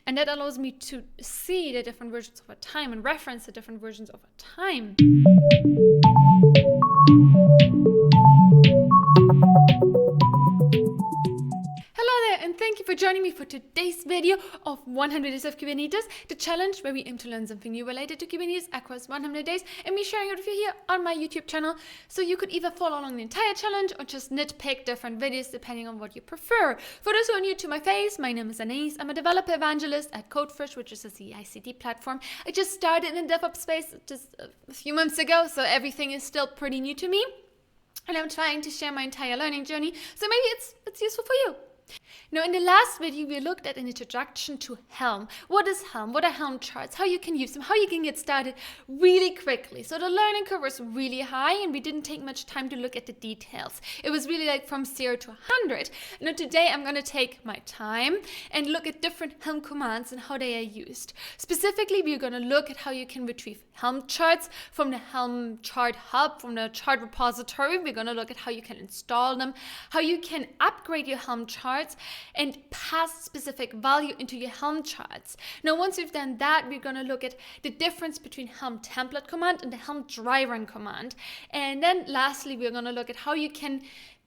And that allows me to see the different versions over time and reference the different versions over time. And thank you for joining me for today's video of 100 Days of Kubernetes, the challenge where we aim to learn something new related to Kubernetes across 100 days, and me sharing it with you here on my YouTube channel. So you could either follow along the entire challenge or just nitpick different videos depending on what you prefer. For those who are new to my face, my name is Anais. I'm a developer evangelist at CodeFresh, which is a CI/CD platform. I just started in the DevOps space just a few months ago, so everything is still pretty new to me. And I'm trying to share my entire learning journey, so maybe it's useful for you. Now, in the last video, we looked at an introduction to Helm. What is Helm? What are Helm charts? How you can use them? How you can get started really quickly. So the learning curve was really high, and we didn't take much time to look at the details. It was really like from 0 to 100. Now, today, I'm going to take my time and look at different Helm commands and how they are used. Specifically, we're going to look at how you can retrieve Helm charts from the Helm Chart Hub, from the chart repository. We're going to look at how you can install them, how you can upgrade your Helm charts, and pass specific value into your Helm charts. Now, once we've done that, we're going to look at the difference between Helm template command and the Helm dry run command. And then lastly, we're going to look at how you can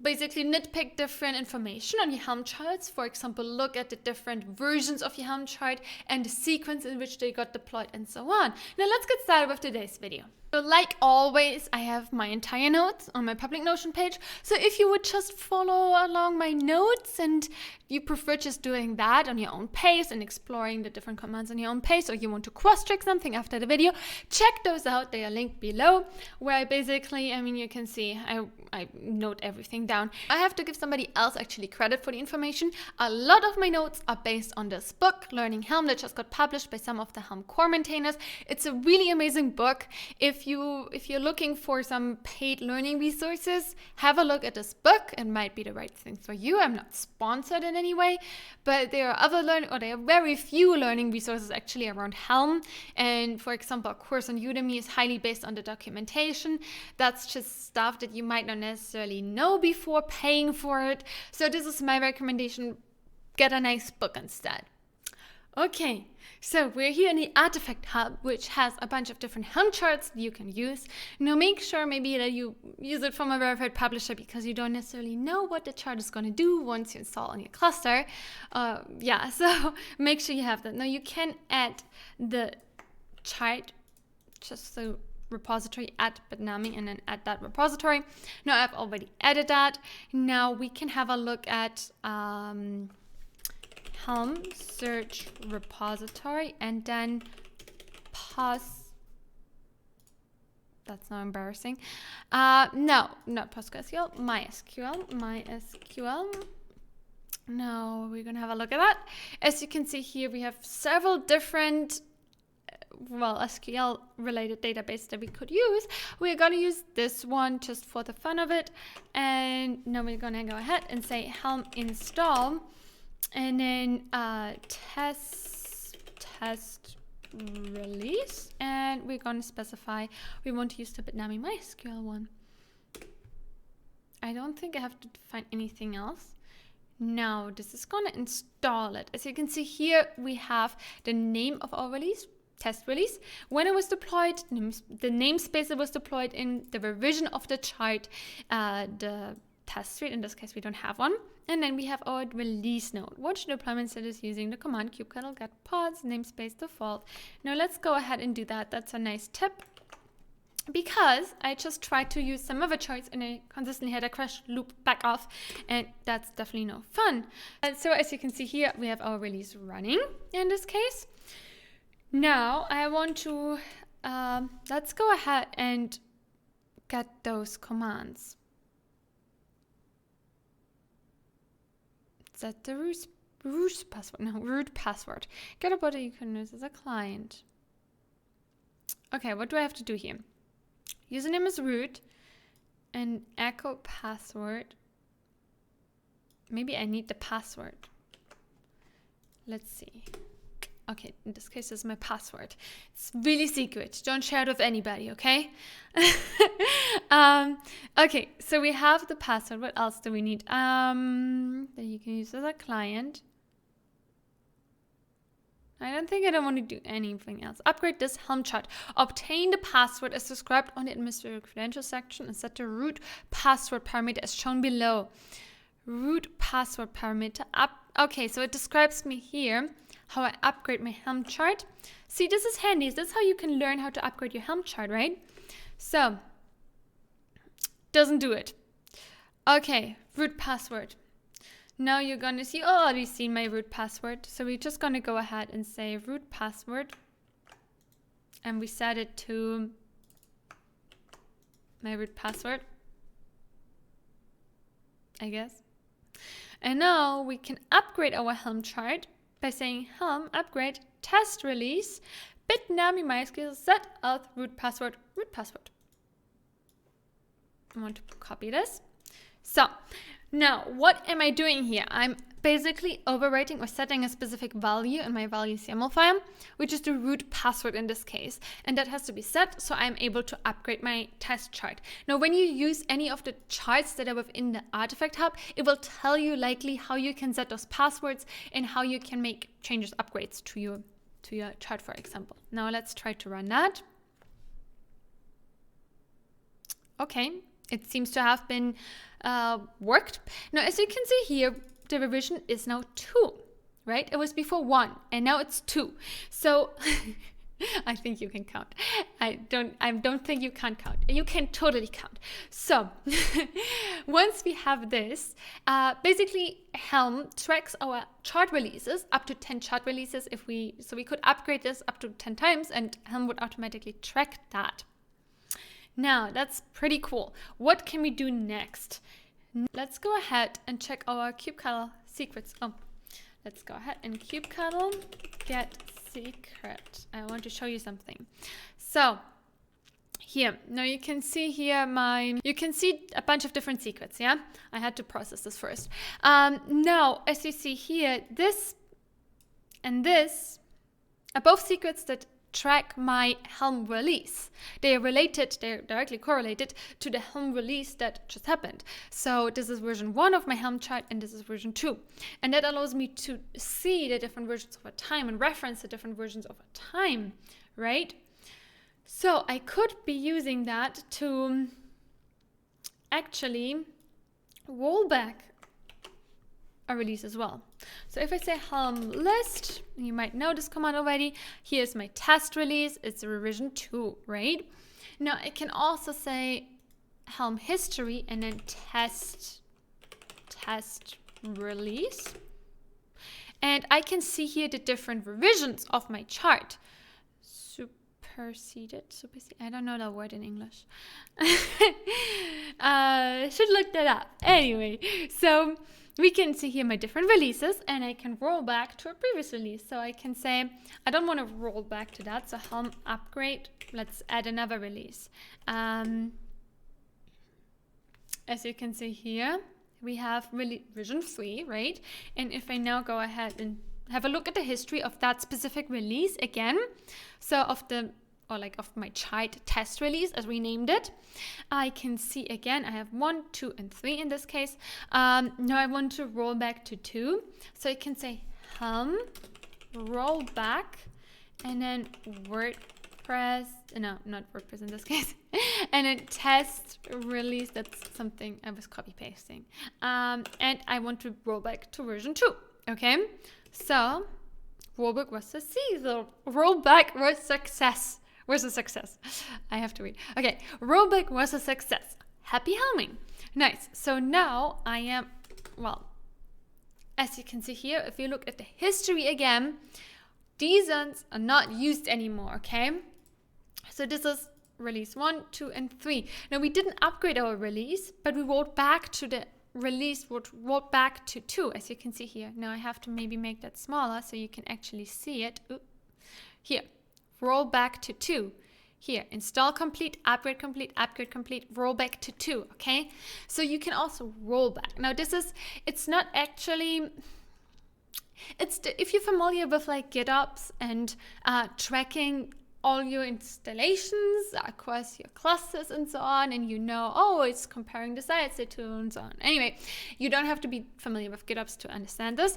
basically nitpick different information on your Helm charts. For example, look at the different versions of your Helm chart and the sequence in which they got deployed and so on. Now let's get started with today's video. So like always, I have my entire notes on my public Notion page. So if you would just follow along my notes and you prefer just doing that on your own pace and exploring the different commands on your own pace, or you want to cross-check something after the video, check those out. They are linked below, where I basically, you can see I note everything down. I have to give somebody else actually credit for the information. A lot of my notes are based on this book, Learning Helm, that just got published by some of the Helm core maintainers. It's a really amazing book. If you're looking for some paid learning resources, have a look at this book. It might be the right thing for you. I'm not sponsored in any way, but there are very few learning resources actually around Helm. And for example, a course on Udemy is highly based on the documentation. That's just stuff that you might not necessarily know before paying for it. So this is my recommendation. Get a nice book instead. Okay, so we're here in the Artifact Hub, which has a bunch of different Helm charts you can use. Now make sure maybe that you use it from a verified publisher, because you don't necessarily know what the chart is going to do once you install on your cluster. So make sure you have that. Now you can add the chart, just so repository add bitnami and then add that repository. Now I've already added that. Now we can have a look at Helm search repository and then pass. That's not embarrassing. No, not PostgreSQL, MySQL. Now we're gonna have a look at that. As you can see here, we have several different SQL related databases that we could use. We're going to use this one just for the fun of it. And now we're going to go ahead and say Helm install and then test release. And we're going to specify we want to use the bitnami MySQL one. I don't think I have to define anything else. Now this is going to install it. As you can see here, we have the name of our release, test release, when it was deployed, the namespace it was deployed in, the revision of the chart, the test suite. In this case, we don't have one. And then we have our release node, which deployment set is using the command kubectl get pods namespace default. Now let's go ahead and do that. That's a nice tip, because I just tried to use some other charts and I consistently had a crash loop back off, and that's definitely no fun. And so as you can see here, we have our release running in this case. Now I want to, let's go ahead and get those commands. Set the root password. Get a body you can use as a client. Okay, what do I have to do here? Username is root and echo password. Maybe I need the password. Let's see. Okay, in this case, this is my password. It's really secret. Don't share it with anybody, okay? Okay, so we have the password. What else do we need? That you can use as a client. I don't want to do anything else. Upgrade this Helm chart. Obtain the password as described on the administrator credentials section and set the root password parameter as shown below. Root password parameter up. Okay, so it describes me here how I upgrade my Helm chart. See, this is handy. That's how you can learn how to upgrade your Helm chart, right? So, doesn't do it. Okay, root password. Now you're going to see, oh, already seen my root password. So we're just going to go ahead and say root password. And we set it to my root password, I guess. And now we can upgrade our Helm chart by saying Helm upgrade test release bitnami mysql set auth root password. I want to copy this. So now what am I doing here? I'm basically overwriting or setting a specific value in my values YAML file, which is the root password in this case. And that has to be set so I'm able to upgrade my test chart. Now, when you use any of the charts that are within the Artifact Hub, it will tell you likely how you can set those passwords and how you can make changes, upgrades to your chart, for example. Now let's try to run that. Okay, it seems to have been worked. Now, as you can see here, the revision is now 2, right? It was before 1, and now it's 2. So I think you can count. I don't think you can't count. You can totally count. So once we have this, basically Helm tracks our chart releases up to 10 chart releases. So we could upgrade this up to 10 times, and Helm would automatically track that. Now, that's pretty cool. What can we do next? Let's go ahead and check our kubectl secrets. Let's go ahead and kubectl get secret. I want to show you something. So here, now you can see here you can see a bunch of different secrets, yeah? I had to process this first. Now, as you see here, this and this are both secrets that track my Helm release. They're directly correlated to the Helm release that just happened. So this is version 1 of my Helm chart and this is version 2. And that allows me to see the different versions over time and reference the different versions over time, right? So I could be using that to actually roll back a release as well. So if I say Helm list, you might know this command already. Here's my test release. It's a revision 2, right? Now I can also say Helm history and then test release. And I can see here the different revisions of my chart. Superseded. I don't know that word in English. Should look that up. Anyway, so we can see here my different releases and I can roll back to a previous release. So I can say, I don't want to roll back to that. So Helm upgrade, let's add another release. As you can see here, we have revision 3, right? And if I now go ahead and have a look at the history of that specific release again, so of my chart test release, as we named it, I can see again, I have 1, 2, and 3 in this case. Now I want to roll back to 2. So I can say Helm roll back and then WordPress, no, not WordPress in this case, and then test release. That's something I was copy pasting. And I want to roll back to version 2. Okay, so rollback was rollback was success. Where's the success? I have to read. Okay, rollback was a success. Happy helming. Nice. So now I am, well, as you can see here, if you look at the history again, these ones are not used anymore, okay? So this is release 1, 2, and 3. Now we didn't upgrade our release, but we rolled back to the release, rolled back to 2, as you can see here. Now I have to maybe make that smaller so you can actually see it. Ooh. Here. Roll back to 2. Here, install complete, upgrade complete, roll back to 2, okay? So you can also roll back. Now it's not actually, if you're familiar with like GitOps and tracking all your installations across your clusters and so on, and you know, oh, it's comparing the sites they do and so on. Anyway, you don't have to be familiar with GitOps to understand this.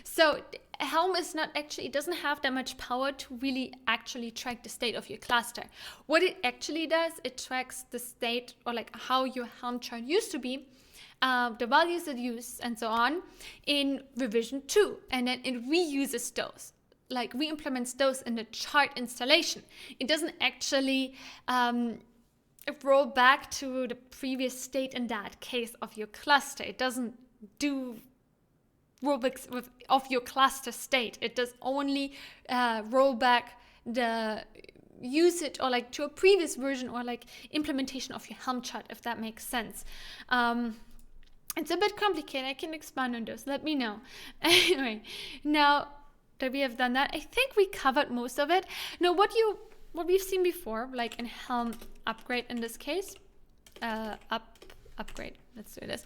So Helm is not actually, it doesn't have that much power to really actually track the state of your cluster. What it actually does, it tracks the state, or like how your Helm chart used to be, the values it used and so on in revision 2, and then it reuses those. Like re-implements those in the chart installation. It doesn't actually roll back to the previous state in that case of your cluster. It doesn't do rollbacks of your cluster state. It does only roll back the usage or like to a previous version or like implementation of your Helm chart, if that makes sense. It's a bit complicated. I can expand on those. Let me know. Anyway, now that we have done that, I think we covered most of it. Now, what we've seen before, like in Helm upgrade in this case, upgrade. Let's do this.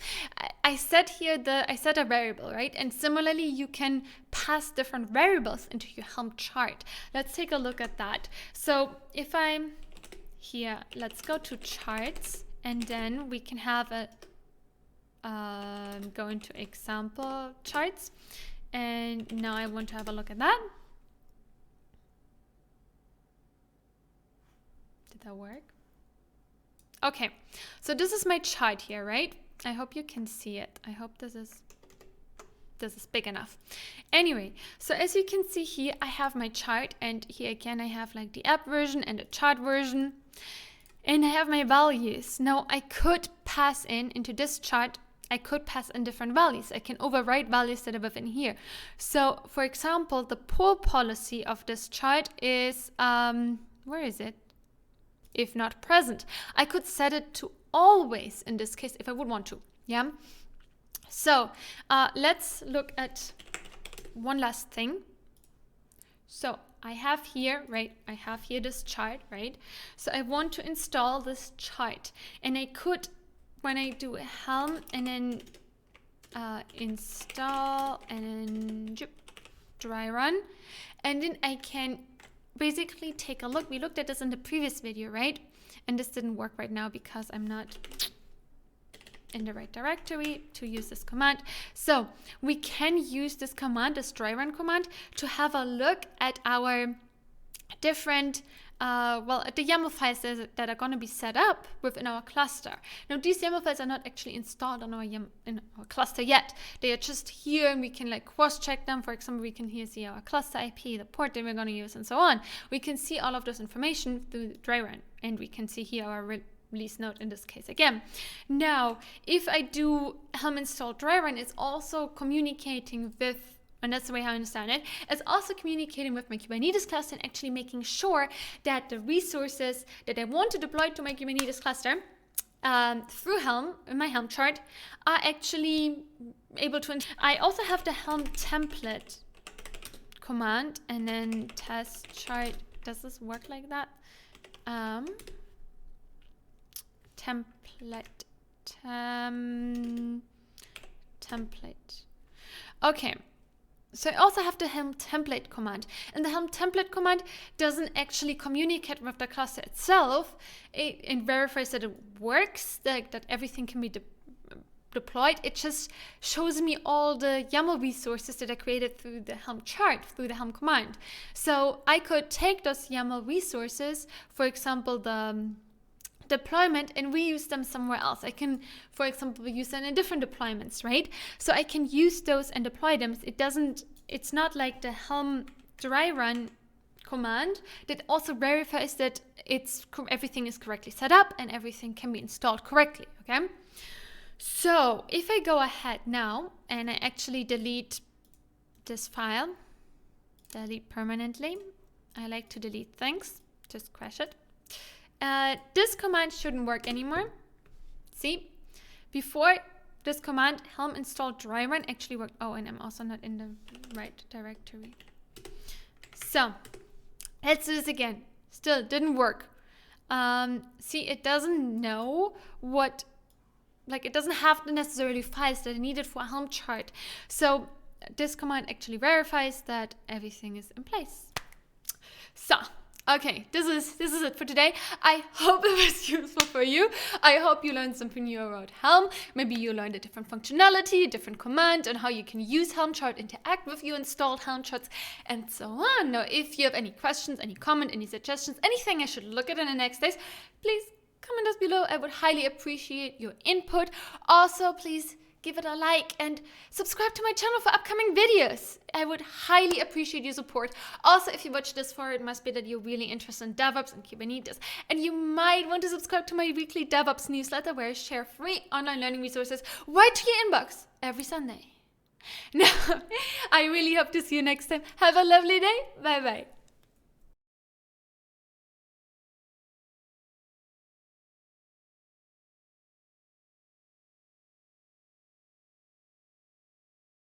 I set here I set a variable, right? And similarly, you can pass different variables into your Helm chart. Let's take a look at that. So if I'm here, let's go to charts, and then we can have a go into example charts. And now I want to have a look at that. Did that work? Okay, so this is my chart here, right? I hope you can see it. I hope this is big enough. Anyway, so as you can see here, I have my chart, and here again I have like the app version and the chart version, and I have my values. Now I could pass into this chart, I could pass in different values. I can overwrite values that are within here. So for example, the pull policy of this chart is, where is it? If not present. I could set it to always in this case if I would want to, yeah? So let's look at one last thing. So I have here, right? I have here this chart, right? So I want to install this chart, and I could, when I do a Helm and then install and then dry run, and then I can basically take a look. We looked at this in the previous video, right? And this didn't work right now because I'm not in the right directory to use this command. So we can use this command, this dry run command, to have a look at our different at the YAML files that are going to be set up within our cluster. Now, these YAML files are not actually installed on in our cluster yet. They are just here, and we can like cross-check them. For example, we can here see our cluster IP, the port that we're going to use, and so on. We can see all of this information through the dry run, and we can see here our release note in this case again. Now, if I do Helm install dry run, it's also communicating with, and that's the way I understand it, it's also communicating with my Kubernetes cluster and actually making sure that the resources that I want to deploy to my Kubernetes cluster through Helm, in my Helm chart, are actually able to. I also have the Helm template command, and then test chart. Does this work like that? Template. Okay. So I also have the Helm template command, and the Helm template command doesn't actually communicate with the cluster itself. It verifies that it works, that everything can be deployed. It just shows me all the YAML resources that are created through the Helm chart, through the Helm command. So I could take those YAML resources, for example, the deployment, and reuse them somewhere else. I can, for example, use them in different deployments, right? So I can use those and deploy them. It's not like the Helm dry run command that also verifies that everything is correctly set up and everything can be installed correctly, okay? So if I go ahead now and I actually delete this file, delete permanently. I like to delete things, just crash it. This command shouldn't work anymore. See, before this command, Helm install dry run actually worked. Oh, and I'm also not in the right directory. So let's do this again. Still didn't work. See, it doesn't know what, like it doesn't have the necessary files that are needed for a Helm chart. So this command actually verifies that everything is in place. So Okay, this is it for today. I hope it was useful for you. I hope you learned something new about Helm. Maybe you learned a different functionality, a different command, and how you can use Helm Chart, interact with your installed Helm Charts, and so on. Now, if you have any questions, any comment, any suggestions, anything I should look at in the next days, please comment us below. I would highly appreciate your input. Also, please give it a like and subscribe to my channel for upcoming videos. I would highly appreciate your support. Also, if you watch this far, it must be that you're really interested in DevOps and Kubernetes, and you might want to subscribe to my weekly DevOps newsletter where I share free online learning resources right to your inbox every Sunday. Now, I really hope to see you next time. Have a lovely day. Bye bye.